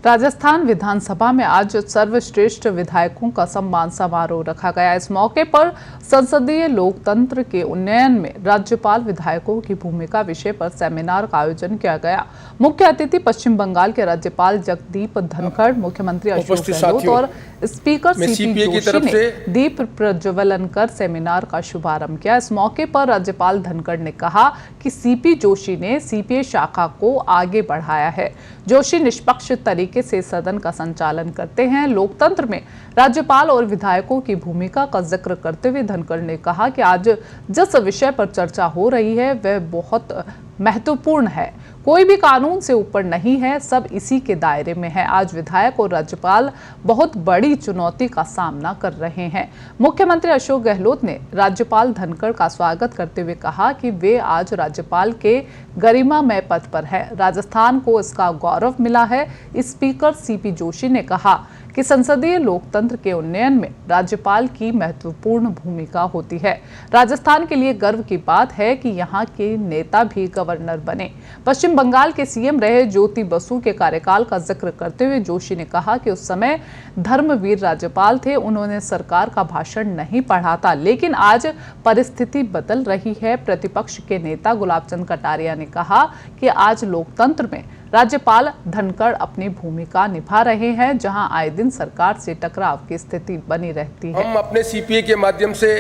राजस्थान विधानसभा में आज सर्वश्रेष्ठ विधायकों का सम्मान समारोह रखा गया। इस मौके पर संसदीय लोकतंत्र के उन्नयन में राज्यपाल विधायकों की भूमिका विषय पर सेमिनार का आयोजन किया गया। मुख्य अतिथि पश्चिम बंगाल के राज्यपाल जगदीप धनखड़, मुख्यमंत्री अशोक गहलोत और स्पीकर सीपी जोशी ने दीप प्रज्वलन कर सेमिनार का शुभारंभ किया। इस मौके पर राज्यपाल धनखड़ ने कहा कि सीपी जोशी ने सीपीए शाखा को आगे बढ़ाया है। जोशी निष्पक्ष तरीके से सदन का संचालन करते हैं। लोकतंत्र में राज्यपाल और विधायकों की भूमिका का जिक्र करते हुए धनखड़ ने कहा कि आज जिस विषय पर चर्चा हो रही है वह बहुत महत्वपूर्ण है। कोई भी कानून से ऊपर नहीं है, सब इसी के दायरे में है। आज विधायक और राज्यपाल बहुत बड़ी चुनौती का सामना कर रहे हैं। मुख्यमंत्री अशोक गहलोत ने राज्यपाल धनखड़ का स्वागत करते हुए कहा कि वे आज राज्यपाल के गरिमामय पद पर है। राजस्थान को इसका गौरव मिला है। स्पीकर सीपी जोशी ने कहा कि संसदीय लोकतंत्र के उन्नयन में राज्यपाल की महत्वपूर्ण भूमिका होती है। राजस्थान के लिए गर्व की बात है कि यहाँ के नेता भी गवर्नर बने। पश्चिम बंगाल के सीएम रहे ज्योति बसु के कार्यकाल का जिक्र करते हुए जोशी ने कहा कि उस समय धर्मवीर राज्यपाल थे, उन्होंने सरकार का भाषण नहीं पढ़ा था, लेकिन आज परिस्थिति बदल रही है। प्रतिपक्ष के नेता गुलाब चंद कटारिया ने कहा कि आज लोकतंत्र में राज्यपाल धनखड़ अपनी भूमिका निभा रहे हैं, जहां आए दिन सरकार से टकराव की स्थिति बनी रहती है। हम अपने सीपीए के माध्यम से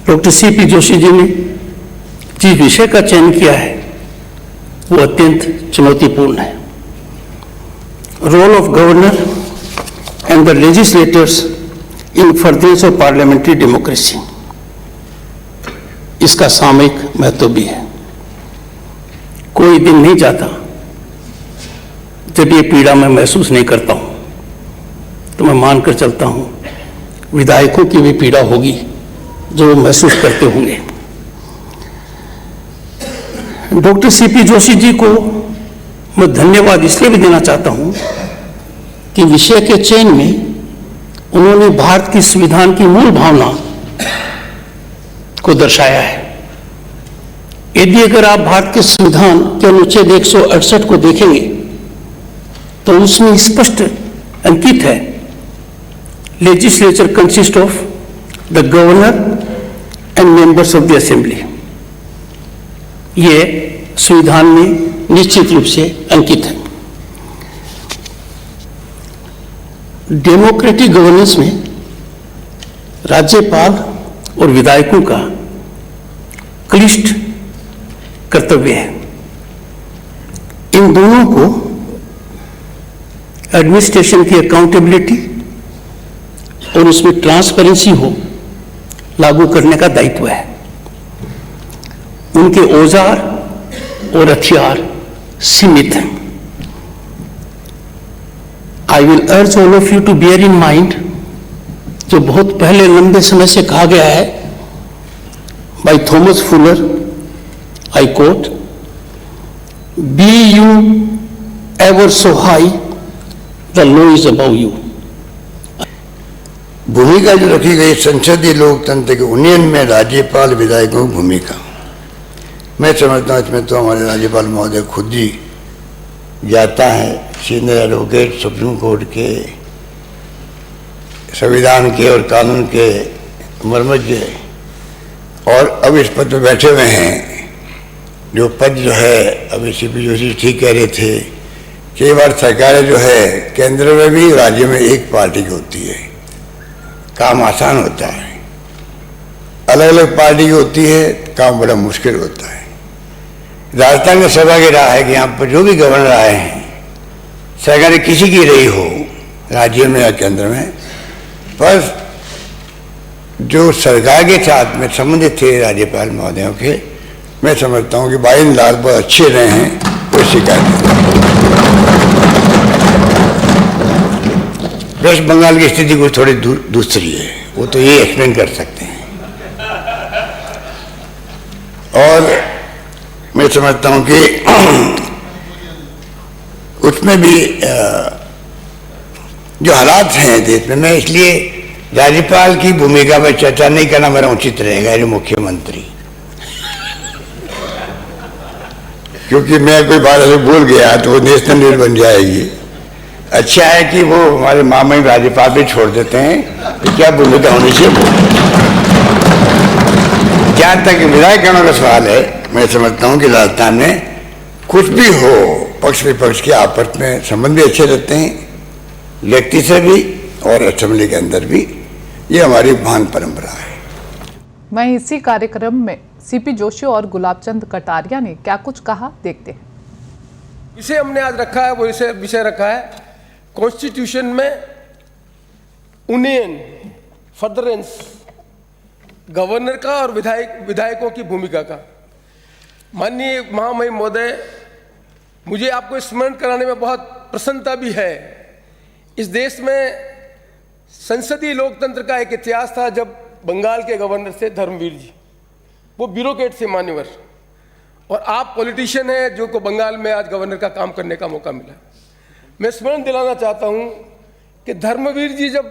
डॉक्टर सीपी जोशी जी ने जिस विषय का चयन किया है वो अत्यंत चुनौतीपूर्ण है। Role of governor and the legislators in furtherance of parliamentary democracy, इसका सामयिक महत्व भी है। कोई दिन नहीं जाता जब ये पीड़ा मैं महसूस नहीं करता हूं, तो मैं मानकर चलता हूं विधायकों की भी पीड़ा होगी जो वो महसूस करते होंगे। डॉक्टर सीपी जोशी जी को मैं धन्यवाद इसलिए भी देना चाहता हूं कि विषय के चयन में उन्होंने भारत की संविधान की मूल भावना को दर्शाया है। यदि अगर आप भारत के संविधान के अनुच्छेद 168 को देखेंगे तो उसमें स्पष्ट अंकित है, legislature consist of the governor and members of the assembly. ये संविधान में निश्चित रूप से अंकित है। डेमोक्रेटिक गवर्नेंस में राज्यपाल और विधायकों का क्लिष्ट कर्तव्य है। इन दोनों को एडमिनिस्ट्रेशन की अकाउंटेबिलिटी और उसमें ट्रांसपेरेंसी हो लागू करने का दायित्व है। उनके औजार और हथियार सीमित हैं। I will urge all of you to bear in mind, जो बहुत पहले लंबे समय से कहा गया है by Thomas Fuller, I quote, "Be you ever so high, the law is above you." भूमिका जो रखी गई संसदीय लोकतंत्र के उन्नयन में राज्यपाल विधायकों की भूमिका, मैं समझता हूँ इसमें तो हमारे राज्यपाल महोदय खुद ही जाता है, सीनियर एडवोकेट सुप्रीम कोर्ट के, संविधान के और कानून के मर्मज्ञ, और अब इस पद पर बैठे हुए हैं। जो पद जो है, अभी सीपी जोशी ठीक कह रहे थे, कई बार सरकारें जो है केंद्र में भी राज्य में एक पार्टी की होती है, काम आसान होता है। अलग अलग पार्टी की होती है, काम बड़ा मुश्किल होता है। राजस्थान का सौभाग्य रहा है कि यहाँ पर जो भी गवर्नर आए हैं, सरकारें किसी की रही हो, राज्य में या केंद्र में, पर जो सरकार के साथ में संबंधित थे राज्यपाल महोदयों के, मैं समझता हूं कि बाइन लाल बहुत अच्छे रहे हैं, कोई शिकायत नहीं। वेस्ट बंगाल की स्थिति कुछ थोड़ी दूसरी है, वो तो ये एक्सप्लेन कर सकते हैं। और मैं समझता हूं कि उसमें भी जो हालात हैं देश में, मैं इसलिए राज्यपाल की भूमिका पर चर्चा नहीं करना मेरा उचित रहेगा। मुख्यमंत्री क्योंकि मैं कोई बात ऐसे भूल गया तो वो नेशनल न्यूज बन जाएगी। अच्छा है कि वो हमारे मामले राज्यपाल भी छोड़ देते हैं कि क्या भूमिका होनी चाहिए। जहाँ तक विधायकगणों का सवाल है, मैं समझता हूँ कि राजस्थान में कुछ भी हो, पक्ष विपक्ष के आपस में संबंध भी अच्छे रहते हैं, व्यक्ति से भी और असेंबली के अंदर भी। ये हमारी महान परंपरा है। वहीं इसी कार्यक्रम में सीपी जोशी और गुलाबचंद कटारिया ने क्या कुछ कहा, देखते हैं। इसे हमने आज रखा है, वो इसे विषय रखा है कॉन्स्टिट्यूशन में यूनियन फर्दरेंस, गवर्नर का और विधायकों की भूमिका का। माननीय महामहिम महोदय, मुझे आपको स्मरण कराने में बहुत प्रसन्नता भी है। इस देश में संसदीय लोकतंत्र का एक इतिहास था जब बंगाल के गवर्नर थे धर्मवीर जी, वो ब्यूरोक्रेट थे मान्यवर, और आप पॉलिटिशियन हैं जो को बंगाल में आज गवर्नर का काम करने का मौका मिला। मैं स्मरण दिलाना चाहता हूं कि धर्मवीर जी जब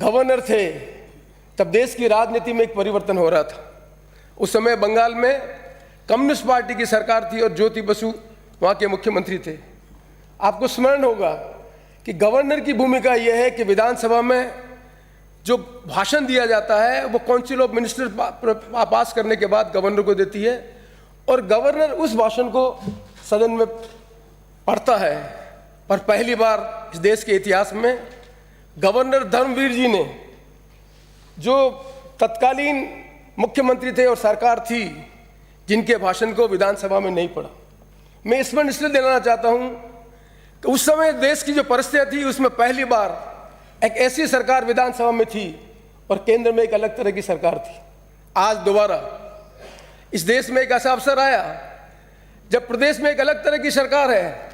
गवर्नर थे तब देश की राजनीति में एक परिवर्तन हो रहा था। उस समय बंगाल में कम्युनिस्ट पार्टी की सरकार थी और ज्योति बसु वहाँ के मुख्यमंत्री थे। आपको स्मरण होगा कि गवर्नर की भूमिका यह है कि विधानसभा में जो भाषण दिया जाता है वो काउंसिल ऑफ मिनिस्टर पास करने के बाद गवर्नर को देती है, और गवर्नर उस भाषण को सदन में पढ़ता है। पर पहली बार इस देश के इतिहास में गवर्नर धर्मवीर जी ने, जो तत्कालीन मुख्यमंत्री थे और सरकार थी, जिनके भाषण को विधानसभा में नहीं पढ़ा। मैं स्मरण इसलिए दिलाना चाहता हूं कि उस समय देश की जो परिस्थितियां थी उसमें पहली बार एक ऐसी सरकार विधानसभा में थी और केंद्र में एक अलग तरह की सरकार थी। आज दोबारा इस देश में एक ऐसा अवसर आया जब प्रदेश में एक अलग तरह की सरकार है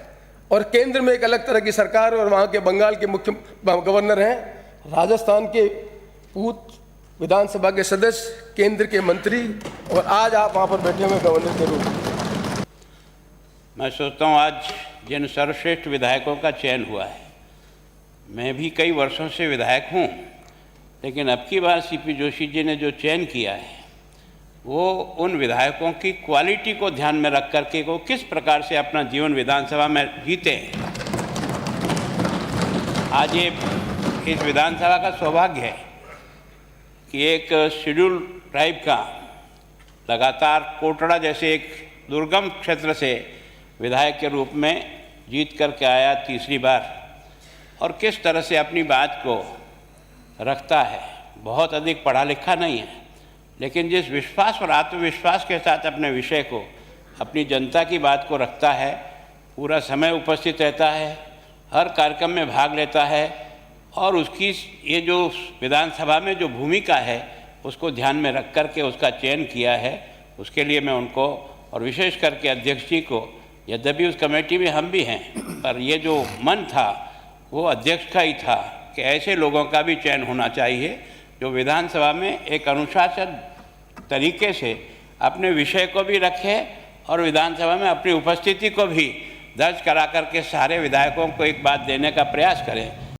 और केंद्र में एक अलग तरह की सरकार है, और वहाँ के बंगाल के मुख्य गवर्नर हैं, राजस्थान के पूर्व विधानसभा के सदस्य, केंद्र के मंत्री, और आज आप वहाँ पर बैठे हुए गवर्नर के रूप में। मैं सोचता हूँ आज जिन सर्वश्रेष्ठ विधायकों का चयन हुआ है, मैं भी कई वर्षों से विधायक हूँ, लेकिन अब की बार सीपी जोशी जी ने जो चयन किया है वो उन विधायकों की क्वालिटी को ध्यान में रख करके वो किस प्रकार से अपना जीवन विधानसभा में जीते हैं। आज ये इस विधानसभा का सौभाग्य है कि एक शेड्यूल ट्राइब का लगातार कोटड़ा जैसे एक दुर्गम क्षेत्र से विधायक के रूप में जीत करके आया तीसरी बार, और किस तरह से अपनी बात को रखता है। बहुत अधिक पढ़ा लिखा नहीं है, लेकिन जिस विश्वास और आत्मविश्वास के साथ अपने विषय को, अपनी जनता की बात को रखता है, पूरा समय उपस्थित रहता है, हर कार्यक्रम में भाग लेता है, और उसकी ये जो विधानसभा में जो भूमिका है उसको ध्यान में रख कर के उसका चयन किया है, उसके लिए मैं उनको और विशेष करके अध्यक्ष जी को, यद्यपि उस कमेटी में हम भी हैं, पर ये जो मन था वो अध्यक्ष का ही था कि ऐसे लोगों का भी चयन होना चाहिए जो विधानसभा में एक अनुशासन तरीके से अपने विषय को भी रखे और विधानसभा में अपनी उपस्थिति को भी दर्ज करा करके सारे विधायकों को एक बात देने का प्रयास करें